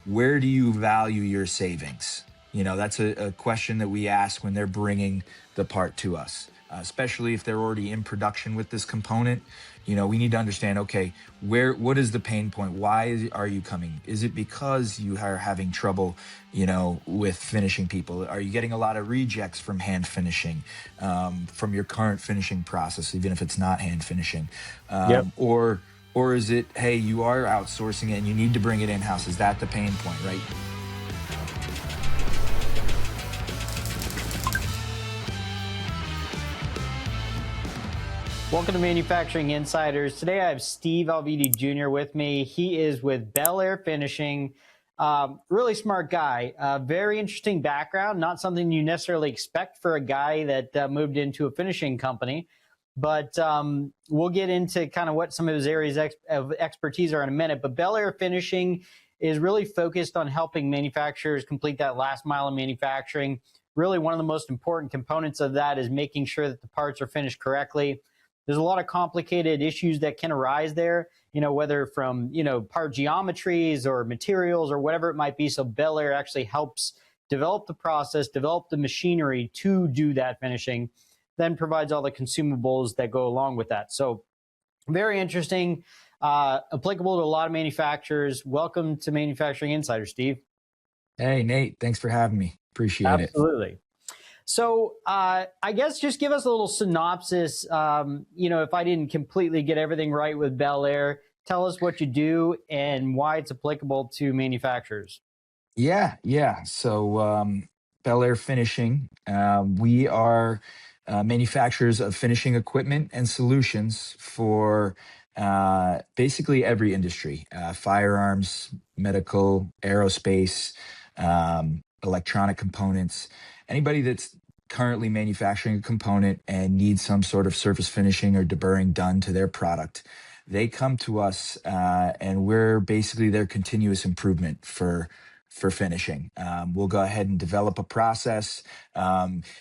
where do you value your savings? That's a question that we ask when they're bringing the part to us, especially if they're already in production with this component. We need to understand, okay, what is the pain point? Why are you coming? Is it because you are having trouble, with finishing people? Are you getting a lot of rejects from hand finishing, from your current finishing process, even if it's not hand finishing? Yep. Or is it, hey, you are outsourcing it and you need to bring it in-house? Is that the pain point, right? Welcome to Manufacturing Insiders. Today I have Steve Alviti Jr. with me. He is with Bel Air Finishing. Really smart guy. Very interesting background. Not something you necessarily expect for a guy that moved into a finishing company. But we'll get into kind of what some of his areas of expertise are in a minute. But Bel Air Finishing is really focused on helping manufacturers complete that last mile of manufacturing. Really, one of the most important components of that is making sure that the parts are finished correctly. There's a lot of complicated issues that can arise there, whether from, part geometries or materials or whatever it might be. So Bel Air actually helps develop the process, develop the machinery to do that finishing, then provides all the consumables that go along with that. So very interesting, applicable to a lot of manufacturers. Welcome to Manufacturing Insider, Steve. Hey, Nate, thanks for having me. Appreciate it. Absolutely. So I guess just give us a little synopsis. If I didn't completely get everything right with Bel Air, tell us what you do and why it's applicable to manufacturers. Yeah. So Bel Air Finishing, we are manufacturers of finishing equipment and solutions for basically every industry: firearms, medical, aerospace, electronic components. Anybody that's currently manufacturing a component and needs some sort of surface finishing or deburring done to their product, they come to us, and we're basically their continuous improvement for finishing. We'll go ahead and develop a process,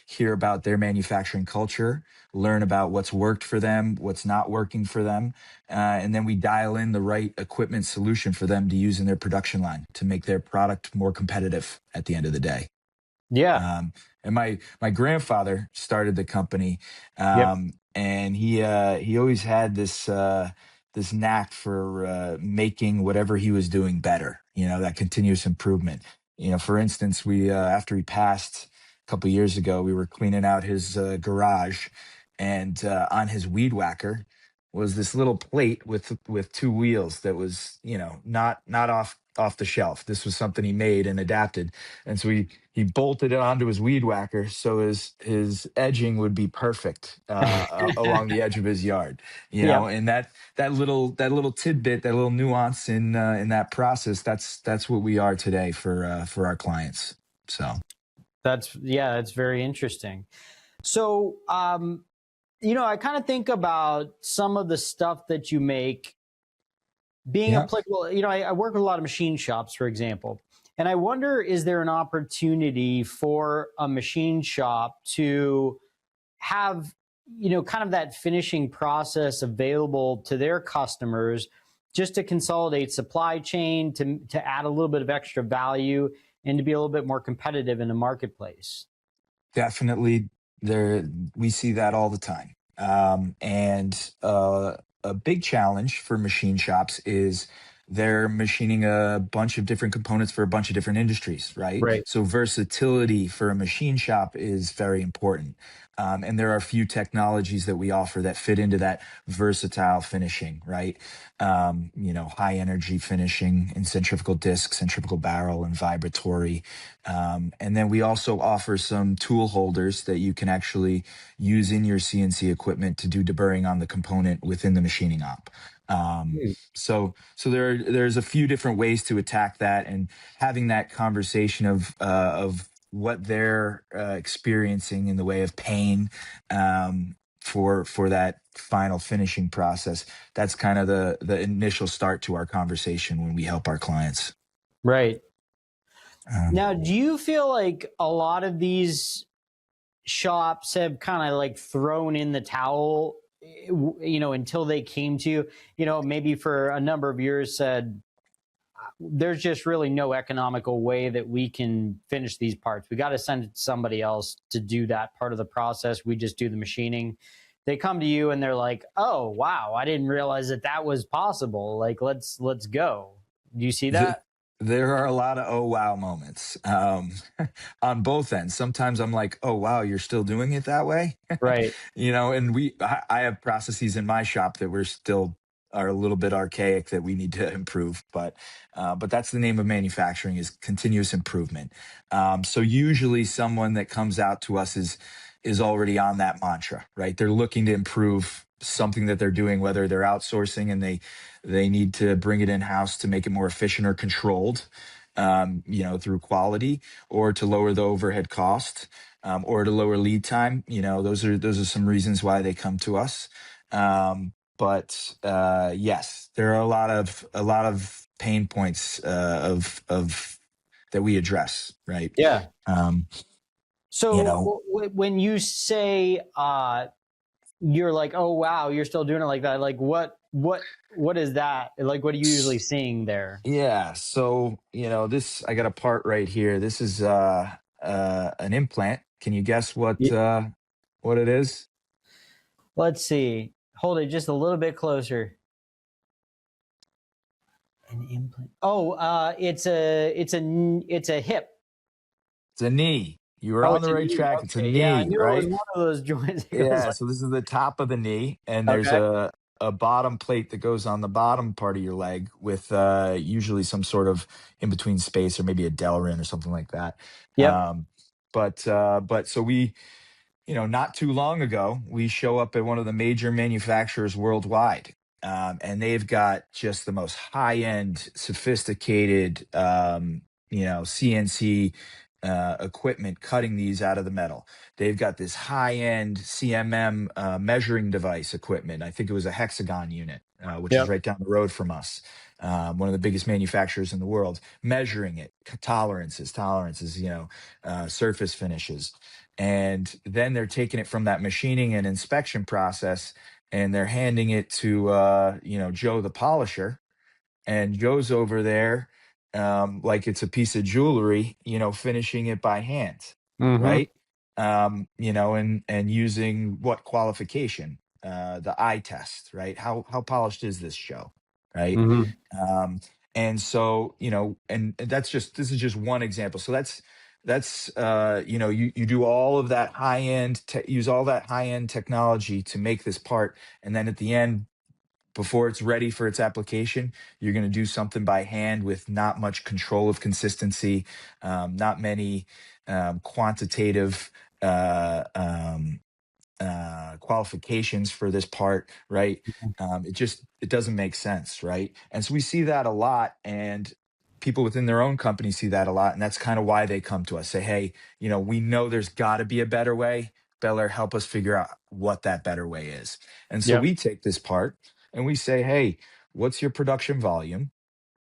hear about their manufacturing culture, learn about what's worked for them, what's not working for them, and then we dial in the right equipment solution for them to use in their production line to make their product more competitive at the end of the day. Yeah. And my grandfather started the company, Yep. and he always had this knack for making whatever he was doing better. That continuous improvement. For instance, we after he passed a couple years ago, we were cleaning out his garage, and on his weed whacker was this little plate with two wheels that was not off the shelf. This was something he made and adapted, and so he bolted it onto his weed whacker so his edging would be perfect along the edge of his yard. Yeah. And that little tidbit, that little nuance in that process, that's what we are today for our clients. So That's very interesting. So, I kind of think about some of the stuff that you make being yeah. applicable. I work with a lot of machine shops, for example, and I wonder, is there an opportunity for a machine shop to have, kind of that finishing process available to their customers, just to consolidate supply chain, to add a little bit of extra value and to be a little bit more competitive in the marketplace? Definitely, we see that all the time. And a big challenge for machine shops is they're machining a bunch of different components for a bunch of different industries, right? Right. So versatility for a machine shop is very important. And there are a few technologies that we offer that fit into that versatile finishing, right? High energy finishing in centrifugal disc, centrifugal barrel, and vibratory. And then we also offer some tool holders that you can actually use in your CNC equipment to do deburring on the component within the machining op. So there's a few different ways to attack that, and having that conversation of what they're experiencing in the way of pain, for that final finishing process. That's kind of the initial start to our conversation when we help our clients. Right. Um, Now, do you feel like a lot of these shops have kind of like thrown in the towel, until they came to you, maybe for a number of years said, there's just really no economical way that we can finish these parts. We got to send it to somebody else to do that part of the process. We just do the machining. They come to you and they're like, "Oh, wow, I didn't realize that that was possible. Like, let's go." Do you see that? There are a lot of oh wow moments on both ends. Sometimes I'm like, oh wow, you're still doing it that way, Right. and I have processes in my shop that we're still are a little bit archaic that we need to improve, but that's the name of manufacturing, is continuous improvement. So usually someone that comes out to us is already on that mantra, right? They're looking to improve something that they're doing, whether they're outsourcing and they need to bring it in house to make it more efficient or controlled, through quality, or to lower the overhead cost, or to lower lead time. Those are some reasons why they come to us. But yes, there are a lot of pain points of that we address, right? Yeah. Um, you So know, when you say you're like, "Oh wow, you're still doing it like that." Like what is that? Like what are you usually seeing there? Yeah. So, this, I got a part right here. This is an implant. Can you guess what it is? Let's see. Hold it just a little bit closer. An implant. Oh, it's a hip. It's a knee. You were Oh, on it's the a right knee. track. It's a Okay, yeah, I knee, knew it was right? one of those joints. It was Yeah. like, So this is the top of the knee, and there's okay, a bottom plate that goes on the bottom part of your leg with usually some sort of in between space, or maybe a Delrin or something like that. yep, Um, but so we, not too long ago, we show up at one of the major manufacturers worldwide, and they've got just the most high-end, sophisticated, CNC equipment cutting these out of the metal. They've got this high-end CMM measuring device equipment. I think it was a hexagon unit, which is yep, right down the road from us. One of the biggest manufacturers in the world, measuring it, tolerances, surface finishes. And then they're taking it from that machining and inspection process, and they're handing it to Joe the polisher, and Joe's over there, like it's a piece of jewelry, finishing it by hand, mm-hmm, right? And using what qualification? The eye test, right? How polished is this show, right? mm-hmm, Um, and so, and this is just one example. So you do all of that use all that high end technology to make this part, and then at the end, before it's ready for its application, you're going to do something by hand with not much control of consistency, not many quantitative uh, um, qualifications for this part, right? It doesn't make sense, right? And so we see that a lot, and people within their own company see that a lot, and that's kind of why they come to us, say, hey, we know there's got to be a better way. Bel Air, help us figure out what that better way is. And so yep, we take this part and we say, hey, what's your production volume?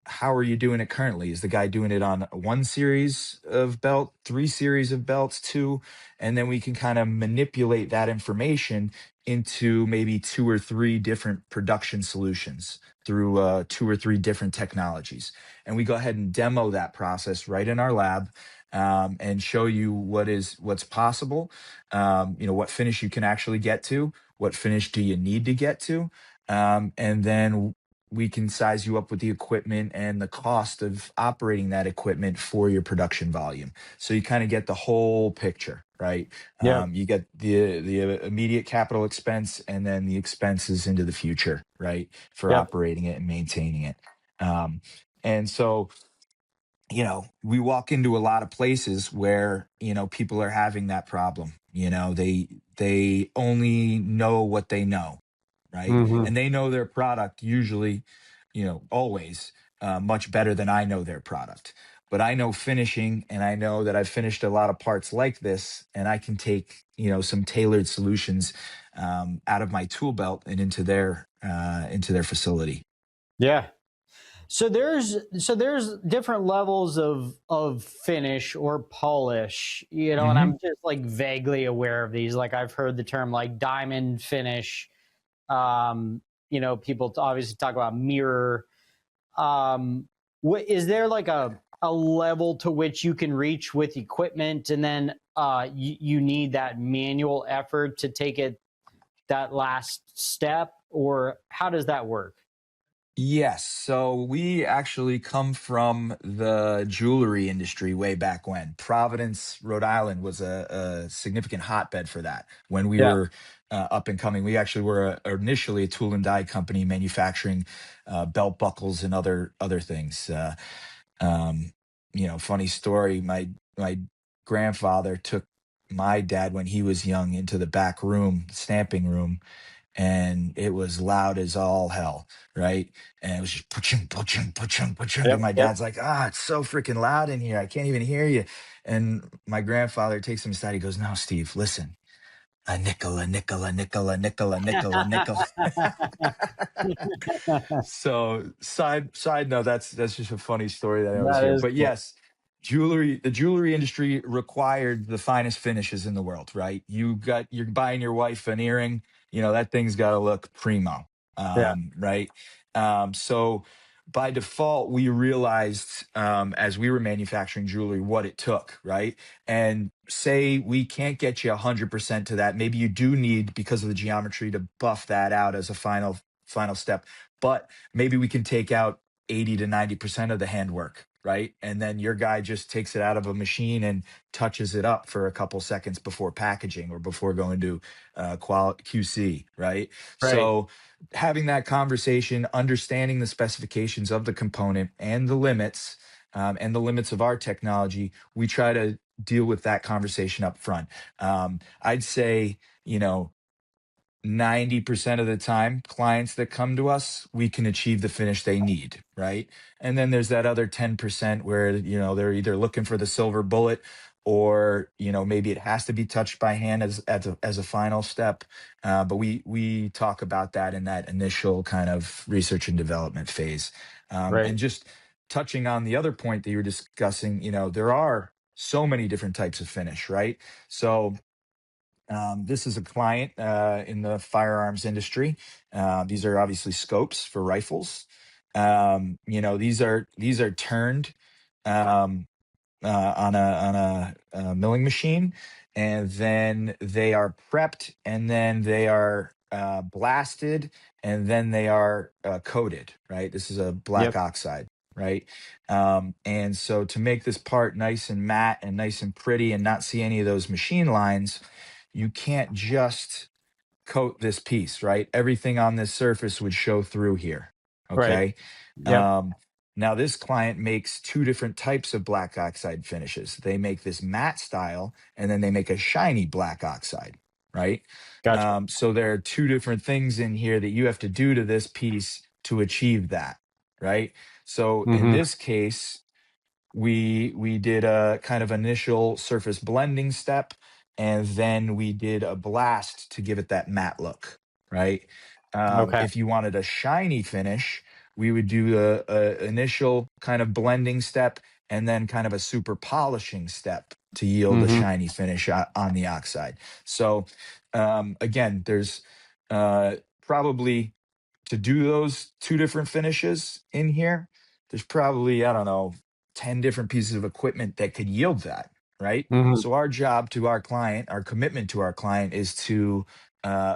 How are you doing it currently? Is the guy doing it on one series of belt, three series of belts, two? And then we can kind of manipulate that information into maybe two or three different production solutions through two or three different technologies. And we go ahead and demo that process right in our lab, and show you what's possible, what finish you can actually get to, what finish do you need to get to, and then we can size you up with the equipment and the cost of operating that equipment for your production volume. So you kind of get the whole picture, right? yep, You get the immediate capital expense, and then the expenses into the future, right, for yep, operating it and maintaining it. And so, we walk into a lot of places where, people are having that problem. They only know what they know, right? mm-hmm, And they know their product usually, always, much better than I know their product. But I know finishing, and I know that I've finished a lot of parts like this, and I can take, some tailored solutions, out of my tool belt and into their facility. yeah. So there's different levels of finish or polish, and I'm Hmm. just like vaguely aware of these. Like I've heard the term like diamond finish. People obviously talk about mirror. What is there like a level to which you can reach with equipment, and then you need that manual effort to take it that last step, or how does that work? Yes. So we actually come from the jewelry industry way back when. Providence, Rhode Island was a significant hotbed for that when we Yeah. were up and coming. We actually were initially a tool and die company manufacturing belt buckles and other things. Um, funny story. My grandfather took my dad when he was young into the back room, stamping room, and it was loud as all hell, right? And it was just puching, puching, puching, puching. And Yep. my Yep. dad's like, it's so freaking loud in here. I can't even hear you. And my grandfather takes him aside. He goes, no, Steve, listen, a nickel, a nickel, a nickel, a nickel, a nickel, a nickel. So side note, that's just a funny story that I always That hear. is But cool. yes, the jewelry industry required the finest finishes in the world, right? You're buying your wife an earring, that thing's got to look primo, Yeah. right? So by default, we realized as we were manufacturing jewelry what it took, right? And say we can't get you 100% to that. Maybe you do need, because of the geometry, to buff that out as a final step, but maybe we can take out 80 to 90% of the handwork, right? And then your guy just takes it out of a machine and touches it up for a couple seconds before packaging or before going to QC, right? Right. So having that conversation, understanding the specifications of the component and the limits of our technology, we try to deal with that conversation up front. I'd say, 90% of the time, clients that come to us, we can achieve the finish they need, right? And then there's that other 10% where, they're either looking for the silver bullet or, maybe it has to be touched by hand as a final step. But we talk about that in that initial kind of research and development phase. Right. And just touching on the other point that you were discussing, there are so many different types of finish, right? So this is a client in the firearms industry. These are obviously scopes for rifles. These are turned um, on a milling machine, and then they are prepped, and then they are blasted, and then they are coated. Right. This is a black Yep. oxide. Right. And so to make this part nice and matte and nice and pretty, and not see any of those machine lines, you can't just coat this piece, right? Everything on this surface would show through here. Right. Okay. Yep. Um, Now, this client makes two different types of black oxide finishes. They make this matte style, and then they make a shiny black oxide, right? Gotcha. So there are two different things in here that you have to do to this piece to achieve that, right? So in Hmm. this case, we did a kind of initial surface blending step, and then we did a blast to give it that matte look, right? Okay. If you wanted a shiny finish, we would do a initial kind of blending step and then kind of a super polishing step to yield a Hmm. shiny finish on the oxide. So again, there's probably, to do those two different finishes in here, there's probably, I don't know, 10 different pieces of equipment that could yield that, right? Hmm. So our job to our client, our commitment to our client, is to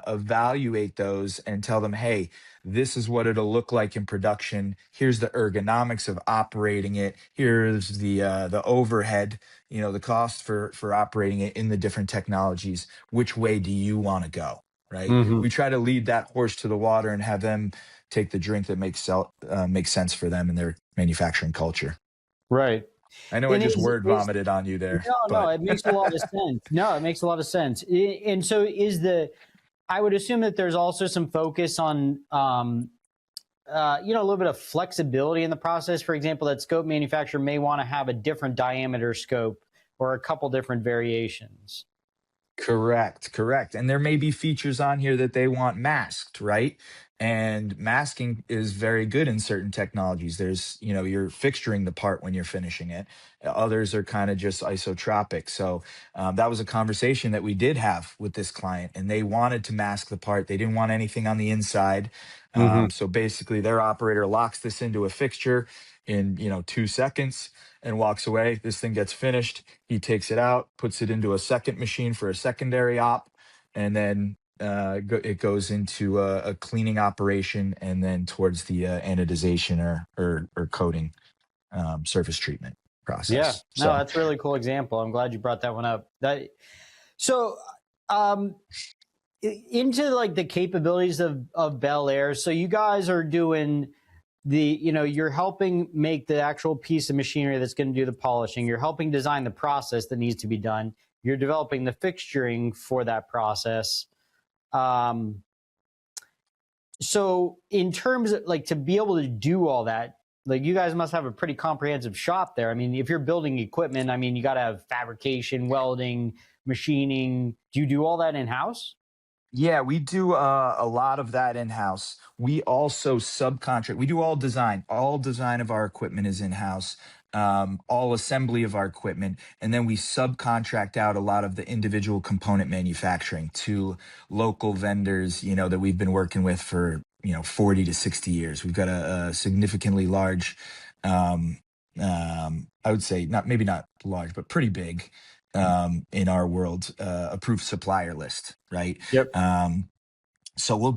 evaluate those and tell them, hey, this is what it'll look like in production. Here's the ergonomics of operating it. Here's the overhead, the cost for operating it in the different technologies. Which way do you want to go? Right. Hmm. We try to lead that horse to the water and have them take the drink that makes sense for them and their manufacturing culture. Right. I know I And just word is vomited on you there, no, no, but it makes a lot of sense. No, it makes a lot of sense. And so is I would assume that there's also some focus on, a little bit of flexibility in the process. For example, that scope manufacturer may want to have a different diameter scope or a couple different variations. correct. And there may be features on here that they want masked, right? And masking is very good in certain technologies. There's, you're fixturing the part when you're finishing it. Others are kind of just isotropic. So that was a conversation that we did have with this client, and they wanted to mask the part. They didn't want anything on the inside. Hmm. So basically, their operator locks this into a fixture in 2 seconds and walks away. This thing gets finished. He takes it out, puts it into a second machine for a secondary op, and then it goes into a cleaning operation, and then towards the anodization or coating, surface treatment Yeah, process. no, So that's a really cool example. I'm glad you brought that one up. So, um, into like the capabilities of Bel Air. So you guys are doing you're helping make the actual piece of machinery that's going to do the polishing. You're helping design the process that needs to be done. You're developing the fixturing for that process. Um, so in terms of like to be able to do all that, like you guys must have a pretty comprehensive shop there. I mean, if you're building equipment, I mean, you got to have fabrication, welding, machining. Do you do all that in house? yeah, we do a lot of that in house. We also subcontract. We do all design. All design of our equipment is in house. All assembly of our equipment, and then we subcontract out a lot of the individual component manufacturing to local vendors. That we've been working with for 40 to 60 years. We've got a significantly large. I would say not maybe not large, but pretty big in our world, approved supplier list, right? Yep. Um, so we'll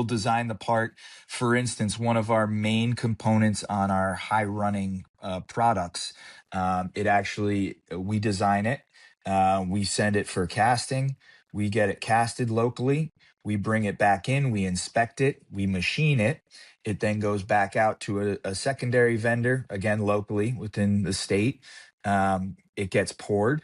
design the part. For instance, one of our main components on our high running products, it actually we design it, we send it for casting, we get it casted locally, we bring it back in, we inspect it, we machine it. It then goes back out to a secondary vendor, again locally within the state. It gets poured.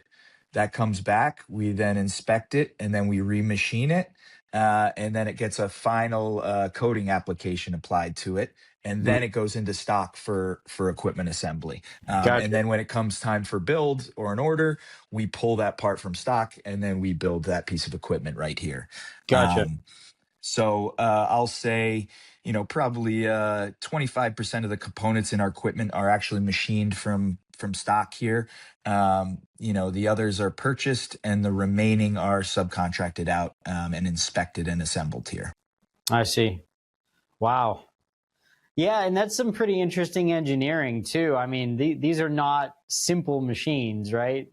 That comes back. We then inspect it, and then we remachine it, and then it gets a final coating application applied to it, and then Mm, it goes into stock for equipment assembly. And gotcha. then when it comes time for build or an order, we pull that part from stock, and then we build that piece of equipment right here. Gotcha. Um, so I'll say, probably 25% of the components in our equipment are actually machined from stock here. The others are purchased, and the remaining are subcontracted out and inspected and assembled here. I see. Wow. Yeah, and that's some pretty interesting engineering too. I mean, these are not simple machines, right?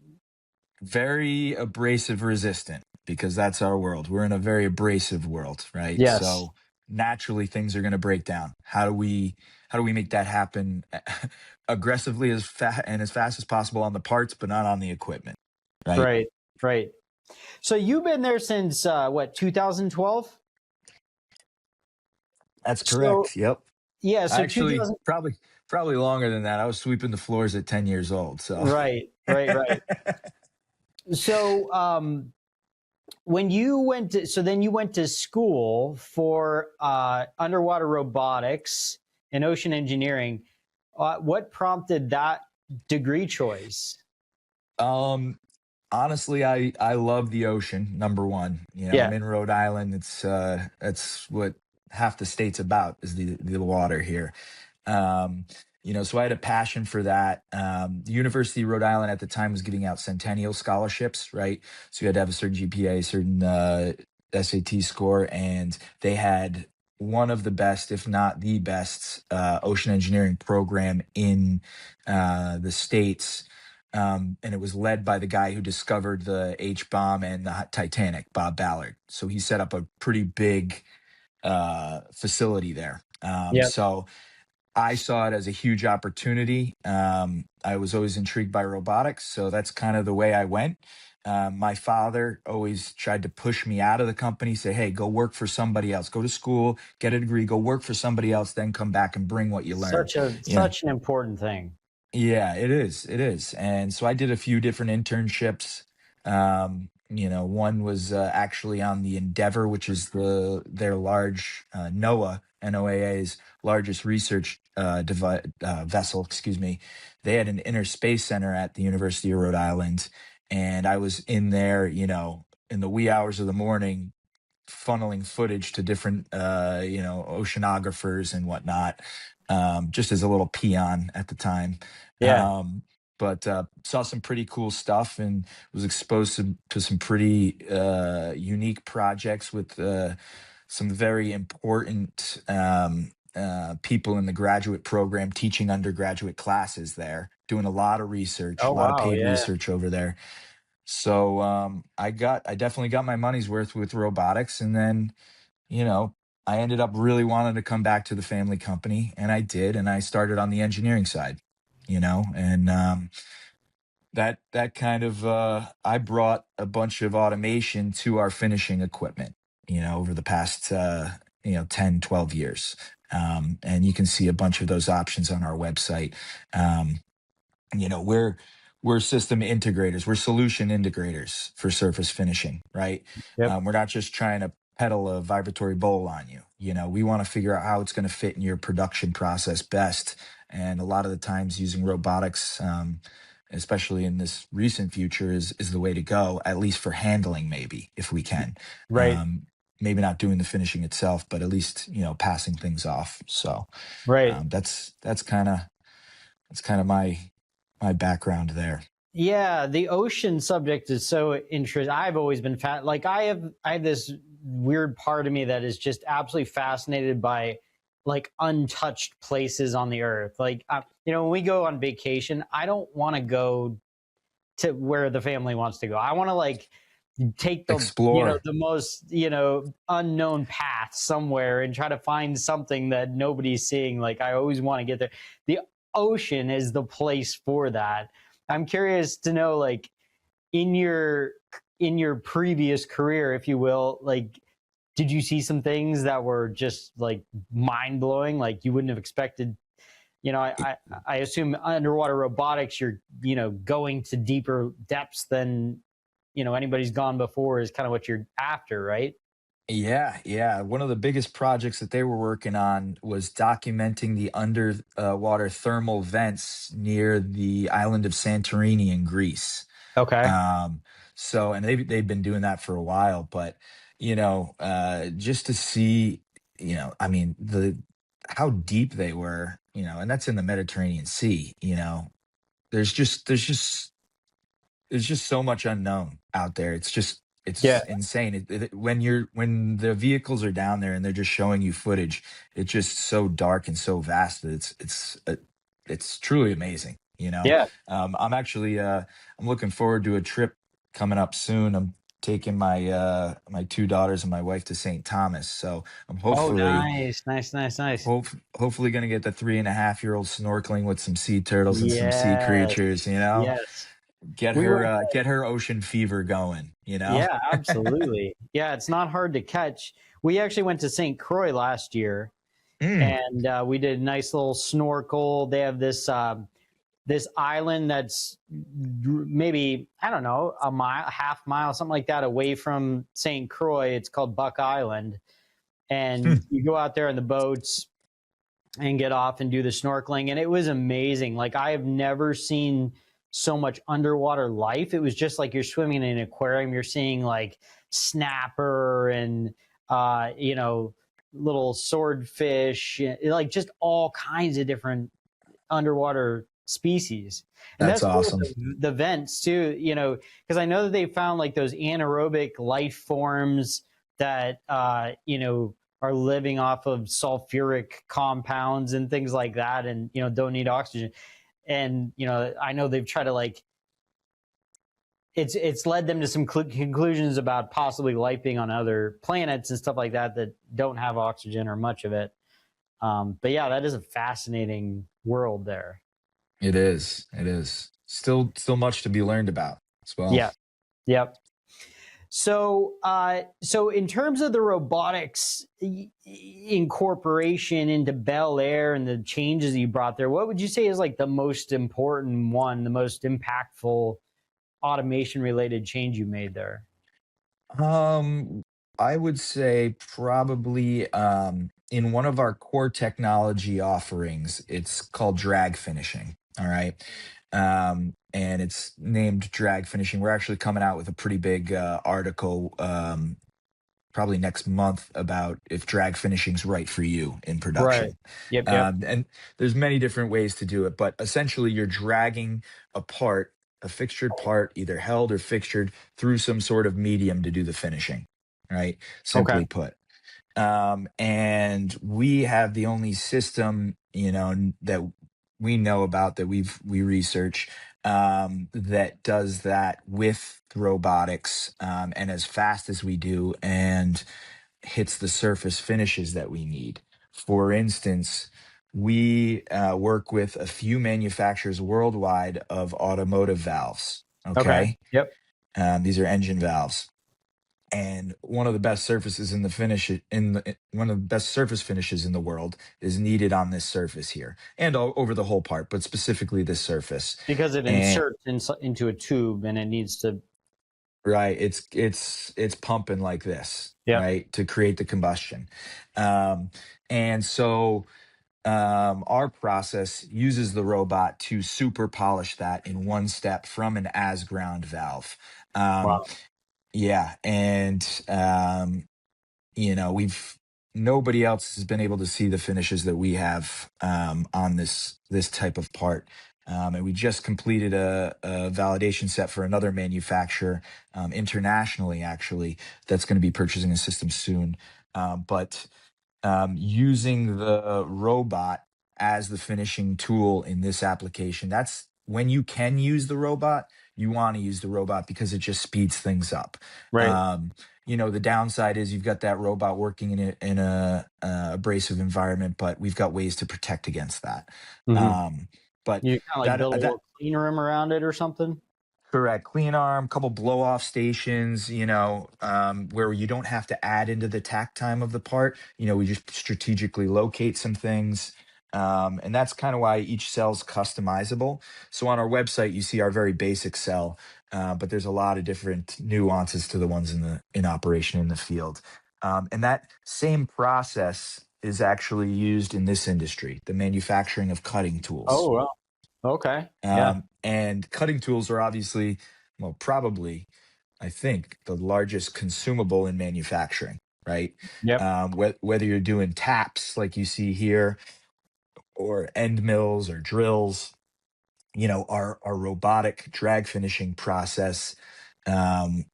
Very abrasive resistant, because that's our world. We're in a very abrasive world, right? Yes. So naturally things are going to break down. How do we make that happen aggressively as fast as possible on the parts, but not on the equipment, right? Right. Right. So you've been there since what, 2012? That's So correct. Yep. yeah, so Actually, 2000. probably longer than that. I was sweeping the floors at 10 years old. So Right. Right. Right. So when you then you went to school for underwater robotics and ocean engineering. What prompted that degree choice? um honestly, I love the ocean. Number one, Yeah. I'm in Rhode Island. It's what half the state's about, is the water here. Um, so I had a passion for that. The University of Rhode Island at the time was giving out centennial scholarships, right? So you had to have a certain GPA, certain SAT score, and they had one of the best, if not the best, ocean engineering program in the states. And it was led by the guy who discovered the H bomb and the Titanic, Bob Ballard. So he set up a pretty big facility there. Yeah. So I saw it as a huge opportunity. I was always intrigued by robotics, so that's kind of the way I went. My father always tried to push me out of the company, say, "Hey, go work for somebody else. Go to school, get a degree, go work for somebody else, then come back and bring what you learned." You know, Such an important thing. yeah, it is. It is. And so I did a few different internships. One was actually on the Endeavor, which is their large NOAA's largest research vessel. Excuse me. They had an inner space center at the University of Rhode Island, and I was in there, in the wee hours of the morning, funneling footage to different, oceanographers and whatnot, just as a little peon at the time. Yeah. But saw some pretty cool stuff and was exposed to some pretty unique projects with some very important people in the graduate program teaching undergraduate classes there, doing a lot of research, Oh a lot of wow. paid Yeah. research over there. So I definitely got my money's worth with robotics, and then you know I ended up really wanting to come back to the family company, and I did, and I started on the engineering side, and that kind of I brought a bunch of automation to our finishing equipment, over the past 10, 12 years. And you can see a bunch of those options on our website. Um, we're system integrators, we're solution integrators for surface finishing, right? Yep. We're not just trying to pedal a vibratory bowl on you. We want to figure out how it's going to fit in your production process best. And a lot of the times using robotics, especially in this recent future, is the way to go, at least for handling, maybe if we can. Right. um, Maybe not doing the finishing itself, but at least passing things off. So Right. that's kind of my background there. Yeah, the ocean subject is so interesting. I've always been like I have this weird part of me that is just absolutely fascinated by like untouched places on the earth. Like when we go on vacation, I don't want to go to where the family wants to go. I want to like take the Explore. the most unknown path somewhere and try to find something that nobody's seeing. Like I always want to get there. The ocean is the place for that. I'm curious to know, like, in your previous career, if you will, like, did you see some things that were just like mind blowing, like you wouldn't have expected? I assume underwater robotics, you're going to deeper depths than anybody's gone before is kind of what you're after, right? Yeah, yeah. One of the biggest projects that they were working on was documenting the underwater thermal vents near the island of Santorini in Greece. Okay. Um, and they've been doing that for a while, but just to see, I mean, the how deep they were, and that's in the Mediterranean Sea. There's just so much unknown out there. It's Yeah. insane. When the vehicles are down there and they're just showing you footage, it's just so dark and so vast that it's truly amazing. Yeah. I'm looking forward to a trip coming up soon. I'm taking my two daughters and my wife to St. Thomas, so I'm Oh, hopefully nice, nice, nice, nice. hope, hopefully going to get the 3.5-year-old snorkeling with some sea turtles and some sea Yes. creatures. Yes. Get We her went. get her ocean fever going. Yeah, absolutely. Yeah, it's not hard to catch. We actually went to St. Croix last year, Mm, and we did a nice little snorkel. They have this island that's maybe, I don't know, a mile, half mile, something like that, away from St. Croix. It's called Buck Island, and hmm. you go out there in the boats and get off and do the snorkeling, and it was amazing. Like I have never seen so much underwater life. It was just like you're swimming in an aquarium. You're seeing like snapper and little swordfish, like just all kinds of different underwater species. And That's that's cool awesome. with the vents too, because I know that they found like those anaerobic life forms that are living off of sulfuric compounds and things like that, and don't need oxygen. And I know they've tried to like it's led them to some conclusions about possibly life being on other planets and stuff like that that don't have oxygen or much of it. But yeah, that is a fascinating world there. It is. It is. Still much to be learned about as well. Yeah. Yep. So in terms of the robotics incorporation into Bel Air and the changes you brought there, what would you say is like the most important one, the most impactful automation related change you made there? Um, I would say probably in one of our core technology offerings, it's called drag finishing. All right. And it's named drag finishing. We're actually coming out with a pretty big article probably next month about if drag finishing's right for you in Right. production. Yep. Yep. And there's many different ways to do it, but essentially you're dragging a part, a fixtured part, either held or fixtured through some sort of medium to do the finishing, right? Okay. Simply put. And we have the only system, that we know about, that we research, that does that with robotics, and as fast as we do, and hits the surface finishes that we need. For instance, we work with a few manufacturers worldwide of automotive valves. Okay. Okay, Yep. these are engine valves, and one of the best surfaces in the finish in the one of the best surface finishes in the world is needed on this surface here and over the whole part, but specifically this surface. Because it And inserts into a tube and it needs to. right, it's pumping like this, Yep. right, to create the combustion. um, and so our process uses the robot to super polish that in one step from an as ground valve. um, Wow. yeah, and we've nobody else has been able to see the finishes that we have, on this type of part. And we just completed a validation set for another manufacturer, internationally, actually, that's going to be purchasing a system soon. But using the robot as the finishing tool in this application, that's when you can use the robot, you want to use the robot because it just speeds things up. Right. um, the downside is you've got that robot working in a abrasive environment, but we've got ways to protect against that. Hmm. um, but You kind of like that build a that little clean room around it or something. Correct. Clean arm, couple blow off stations, where you don't have to add into the tack time of the part. We just strategically locate some things. And that's kind of why each cell's customizable. So on our website, you see our very basic cell, but there's a lot of different nuances to the ones in operation in the field. And that same process is actually used in this industry, the manufacturing of cutting tools. Oh, well. Okay. Yeah. And cutting tools are obviously, well, probably, I think, the largest consumable in manufacturing, right? Yep. Whether you're doing taps like you see here, or end mills or drills, our robotic drag finishing process, um,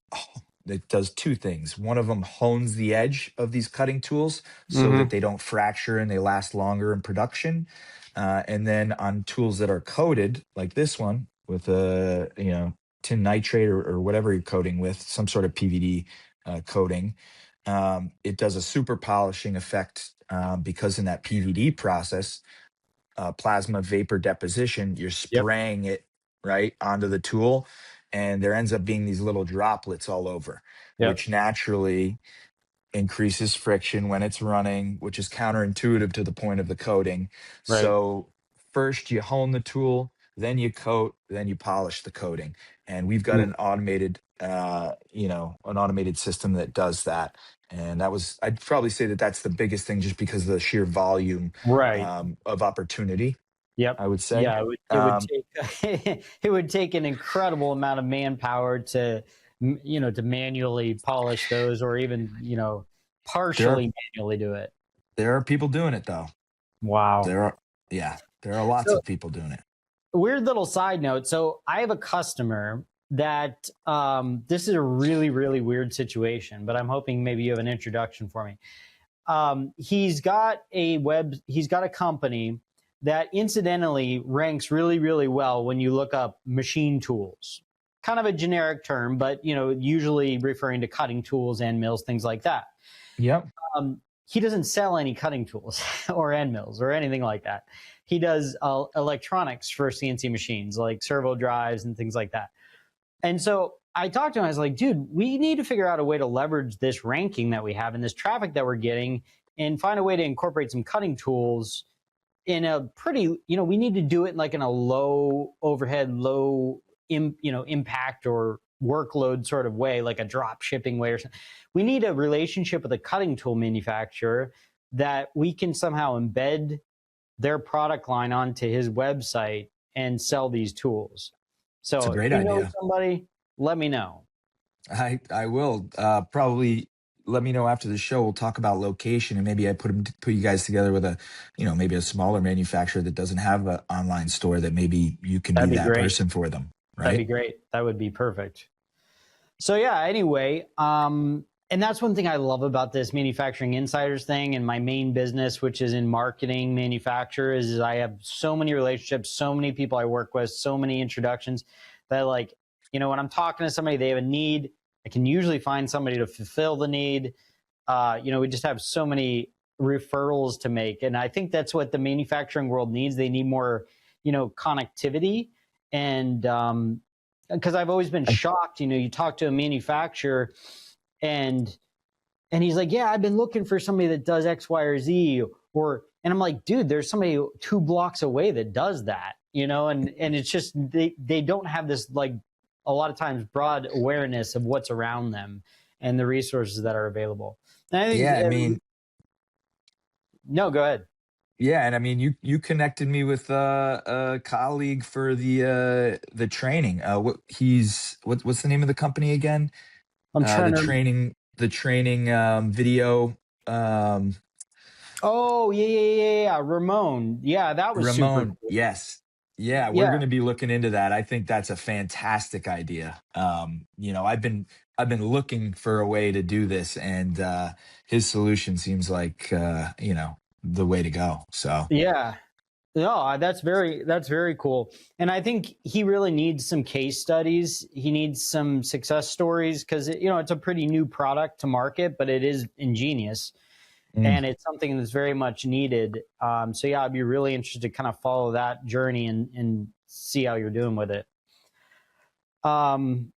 it does two things. One of them hones the edge of these cutting tools so that Hmm. they don't fracture and they last longer in production. And then on tools that are coated, like this one, with a tin nitrate, or whatever you're coating with, some sort of PVD coating, it does a super polishing effect, because in that PVD process, plasma vapor deposition, you're Yep. spraying it right onto the tool, and there ends up being these little droplets all over, Yep. which naturally increases friction when it's running, which is counterintuitive to the point of the coating. Right. So first you hone the tool, then you coat, then you polish the coating. And we've got Mm. an automated system that does that. And I'd probably say that that's the biggest thing, just because of the sheer volume, Right. of opportunity, Yep. I would say. Yeah. It would Um, take it would take an incredible amount of manpower to to manually polish those, or even there are partially manually do it. there are people doing it though. Wow. There are Yeah, there are lots So, of people doing it. weird little side note. So I have a customer that this is a really, really weird situation, but I'm hoping maybe you have an introduction for me. He's got a company that incidentally ranks really, really well when you look up machine tools. Kind of a generic term, but usually referring to cutting tools, end mills, things like that. Yep. He doesn't sell any cutting tools or end mills or anything like that. He does electronics for CNC machines, like servo drives and things like that. And so I talked to him. I was like, dude, we need to figure out a way to leverage this ranking that we have and this traffic that we're getting, and find a way to incorporate some cutting tools in a pretty, we need to do it like in a low overhead, impact or workload sort of way, like a drop shipping way or something. We need a relationship with a cutting tool manufacturer that we can somehow embed their product line onto his website and sell these tools. It's a So if great you know idea. somebody, let me know. I will, probably let me know after the show. We'll talk about location, and maybe I put you guys together with a, maybe a smaller manufacturer that doesn't have an online store, that maybe you can be That'd be that great. person for them, That'd be right? great. That would be perfect. So yeah, anyway, and that's one thing I love about this manufacturing insiders thing and my main business, which is in marketing manufacturers, is I have so many relationships, so many people I work with, so many introductions that, like, when I'm talking to somebody, they have a need, I can usually find somebody to fulfill the need. We just have so many referrals to make. And I think that's what the manufacturing world needs. They need more, connectivity. And because I've always been shocked, you talk to a manufacturer and he's like, yeah, I've been looking for somebody that does X, Y, or Z, and I'm like, dude, there's somebody 2 blocks away that does that, and it's just, they don't have this, like, a lot of times broad awareness of what's around them and the resources that are available. And I think, Yeah, I mean, no, go ahead. yeah, and I mean, you connected me with a colleague for the training. What's the name of the company again? I'm trying to. The training video. Um, Oh, yeah. Ramon. Yeah, that was super Ramon, cool. yes. Yeah, we're Yeah. going to be looking into that. I think that's a fantastic idea. I've been looking for a way to do this, and his solution seems like the way to go. So, Yeah. No, that's very cool. And I think he really needs some case studies. He needs some success stories because it's a pretty new product to market, but it is ingenious mm, and it's something that's very much needed. So yeah, I'd be really interested to kind of follow that journey and see how you're doing with it. Um,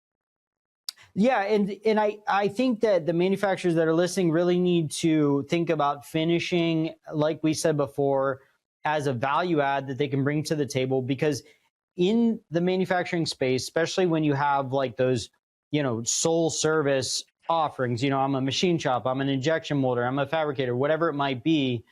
yeah, and I think that the manufacturers that are listening really need to think about finishing, like we said before, as a value add that they can bring to the table. Because in the manufacturing space, especially when you have like those, sole service offerings, I'm a machine shop, I'm an injection molder, I'm a fabricator, whatever it might be,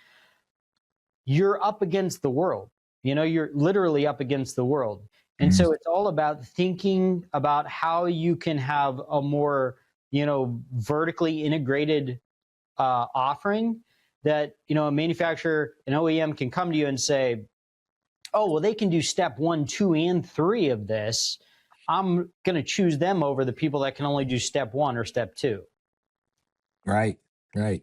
you're up against the world. You're literally up against the world. And mm, so it's all about thinking about how you can have a more, vertically integrated offering that, a manufacturer, an OEM can come to you and say, oh, well, they can do step 1, 2, and 3 of this. I'm going to choose them over the people that can only do step 1 or step 2. right, right.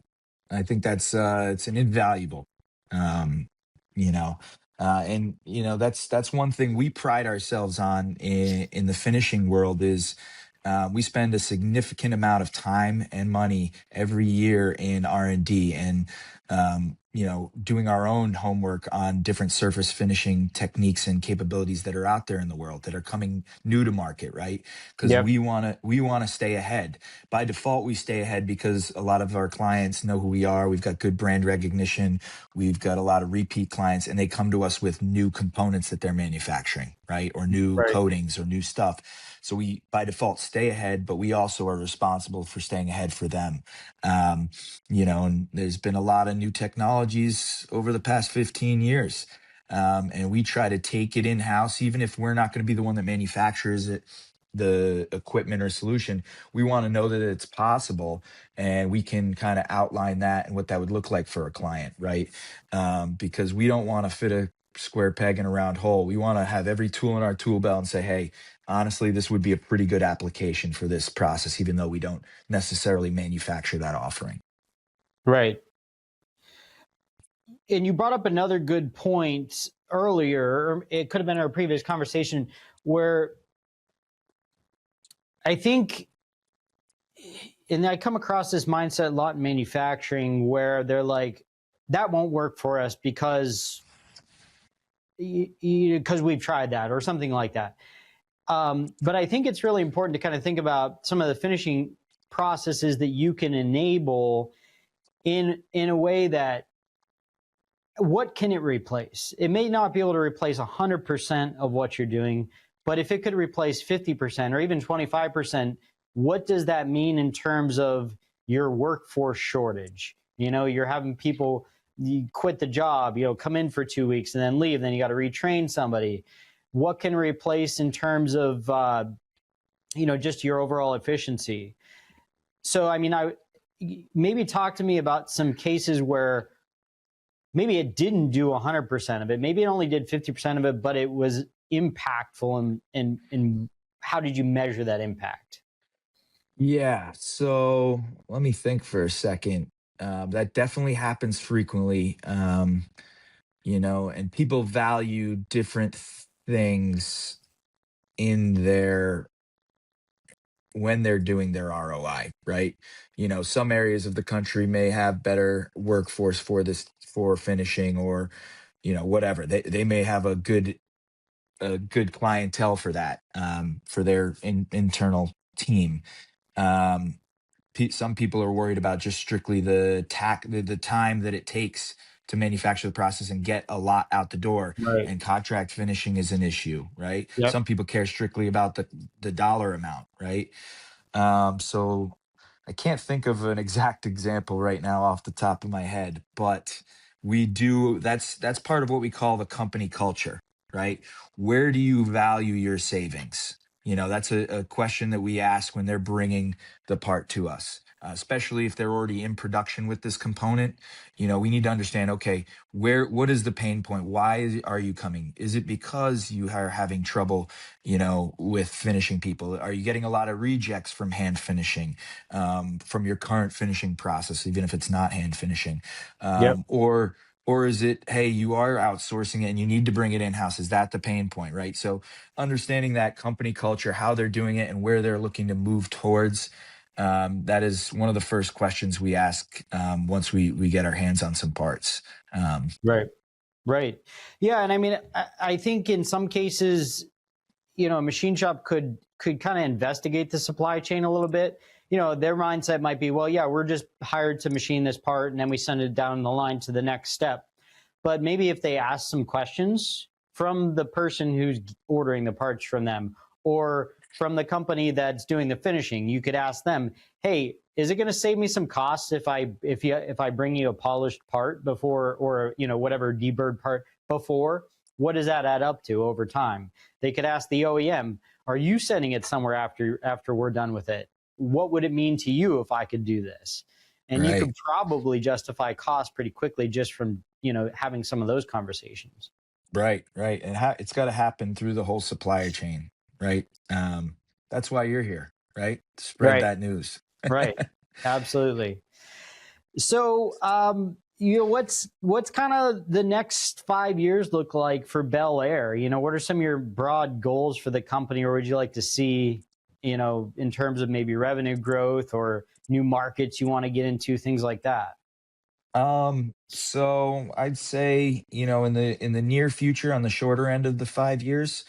I think that's it's an invaluable, um, you know, and that's one thing we pride ourselves on in the finishing world is we spend a significant amount of time and money every year in R&D and doing our own homework on different surface finishing techniques and capabilities that are out there in the world that are coming new to market, right? Because Yep. we want to stay ahead. By default, we stay ahead because a lot of our clients know who we are. We've got good brand recognition. We've got a lot of repeat clients, and they come to us with new components that they're manufacturing, right? Or new Right. coatings or new stuff. So we, by default, stay ahead, but we also are responsible for staying ahead for them. And there's been a lot of new technologies over the past 15 years. And we try to take it in house, even if we're not going to be the one that manufactures it, the equipment or solution. We want to know that it's possible, and we can kind of outline that and what that would look like for a client, right? Because we don't want to fit a square peg in a round hole. We want to have every tool in our tool belt and say, hey, honestly, this would be a pretty good application for this process, even though we don't necessarily manufacture that offering. Right. And you brought up another good point earlier. It could have been our previous conversation where I think, and I come across this mindset a lot in manufacturing where they're like, that won't work for us because we've tried that or something like that. But I think it's really important to kind of think about some of the finishing processes that you can enable in a way that, what can it replace? It may not be able to replace 100% of what you're doing, but if it could replace 50% or even 25%, what does that mean in terms of your workforce shortage? You're having people, you quit the job, come in for 2 weeks and then leave, then you got to retrain somebody. What can replace in terms of, just your overall efficiency? So, I mean, maybe talk to me about some cases where maybe it didn't do 100% of it. Maybe it only did 50% of it, but it was impactful. And how did you measure that impact? Yeah. So let me think for a second. That definitely happens frequently. And people value different things in their when they're doing their ROI, right? Some areas of the country may have better workforce for finishing, or whatever. They may have a good clientele for that, for their internal team. Um, some people are worried about just strictly the time that it takes to manufacture the process and get a lot out the door, Right. and contract finishing is an issue, right? Yep. Some people care strictly about the dollar amount, right? So I can't think of an exact example right now off the top of my head, but we do that's part of what we call the company culture, right? Where do you value your savings? That's a question that we ask when they're bringing the part to us. Especially if they're already in production with this component, we need to understand, okay, what is the pain point? Why are you coming? Is it because you are having trouble with finishing people? Are you getting a lot of rejects from hand finishing, from your current finishing process, even if it's not hand finishing? Yep. Or is it, hey, you are outsourcing it and you need to bring it in house? Is that the pain point, right? So understanding that company culture, how they're doing it, and where they're looking to move towards. That is one of the first questions we ask once we get our hands on some parts. Right. Right. Yeah. And I mean, I think in some cases, a machine shop could kind of investigate the supply chain a little bit. Their mindset might be, well, yeah, we're just hired to machine this part and then we send it down the line to the next step. But maybe if they ask some questions from the person who's ordering the parts from them, or from the company that's doing the finishing, you could ask them, hey, is it going to save me some costs if I bring you a polished part before, or whatever deburred part before? What does that add up to over time? They could ask the OEM, are you sending it somewhere after we're done with it? What would it mean to you if I could do this? And you Right. could probably justify cost pretty quickly just from having some of those conversations. Right, right. And it's got to happen through the whole supplier chain, right? That's why you're here, right? Spread Right. that news. Right. Absolutely. So, what's kind of the next 5 years look like for Bel Air? What are some of your broad goals for the company, or would you like to see, in terms of maybe revenue growth or new markets you want to get into, things like that? So I'd say, in the near future, on the shorter end of the 5 years,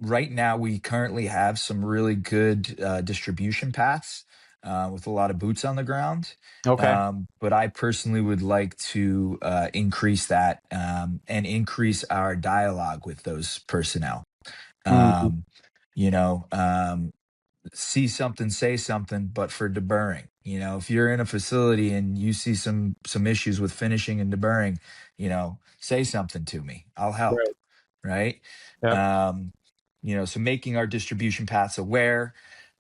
right now we currently have some really good distribution paths with a lot of boots on the ground. Okay. But I personally would like to increase that, and increase our dialogue with those personnel. Mhm. Um, you know, um, See something, say something, but for deburring. If you're in a facility and you see some issues with finishing and deburring, say something to me. I'll help, Right. right? Yep. Um, so making our distribution paths aware,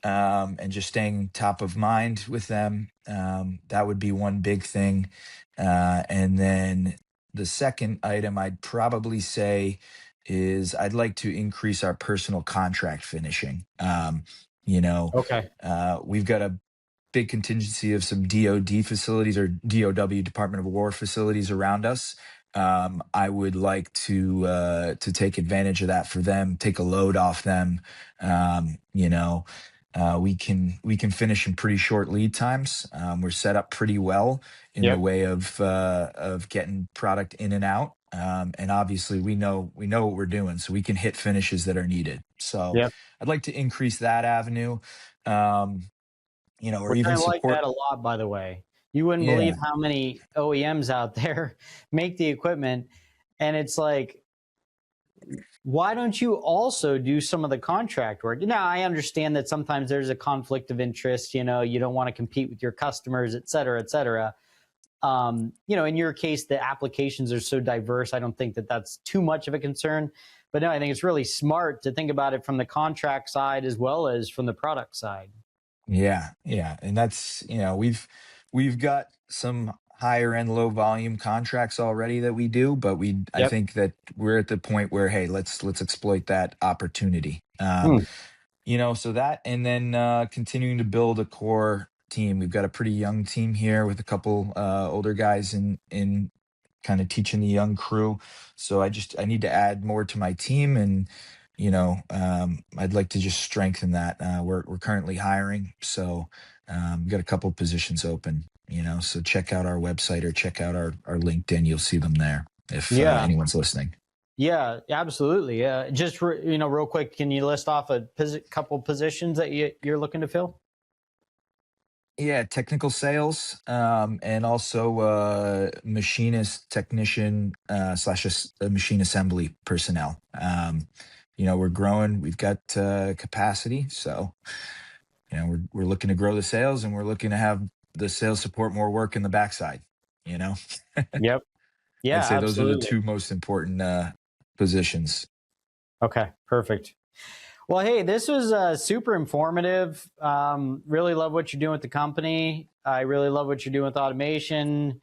and just staying top of mind with them, that would be one big thing. And then the second item I'd probably say is I'd like to increase our personal contract finishing. You know, Okay. we've got a big contingency of some DoD facilities, or DOW, Department of War facilities around us. I would like to take advantage of that for them, take a load off them. Um, you know, we can finish in pretty short lead times. We're set up pretty well in the Yep. way of getting product in and out. And obviously we know what we're doing, so we can hit finishes that are needed. So Yep. I'd like to increase that avenue. Um, or Which I even like support. that a lot, by the way. You wouldn't believe Yeah, how many OEMs out there make the equipment, and it's like, why don't you also do some of the contract work? Now, I understand that sometimes there's a conflict of interest. You don't want to compete with your customers, et cetera, et cetera. In your case, the applications are so diverse. I don't think that that's too much of a concern. But no, I think it's really smart to think about it from the contract side as well as from the product side. Yeah, and that's, we've got some higher end low volume contracts already that we do, but I Yep. think that we're at the point where, hey, let's exploit that opportunity. Hmm. So that, and then continuing to build a core team. We've got a pretty young team here with a couple older guys in kind of teaching the young crew. So I need to add more to my team, and I'd like to just strengthen that. We're currently hiring, so we've got a couple positions open. So check out our website or check out our LinkedIn. You'll see them there if Yeah. anyone's listening. Yeah, absolutely. Just real quick, can you list off a couple positions that you're looking to fill? Yeah, technical sales, and also machinist, technician, slash machine assembly personnel. We're growing. We've got capacity, so we're looking to grow the sales, and we're looking to have the sales support more work in the backside. You know, Yep. I'd Yeah, say those are the absolutely. two most important positions. Okay, perfect. Well, hey, this was super informative. Really love what you're doing with the company. I really love what you're doing with automation.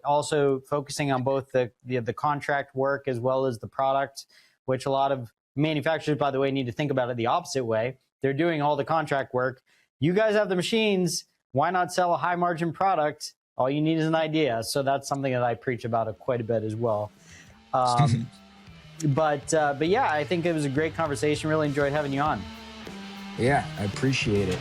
Also focusing on both the contract work as well as the product, which a lot of manufacturers, by the way, need to think about it the opposite way. They're doing all the contract work. You guys have the machines. Why not sell a high margin product? All you need is an idea. So that's something that I preach about quite a bit as well. Um, but yeah, I think it was a great conversation. Really enjoyed having you on. Yeah, I appreciate it.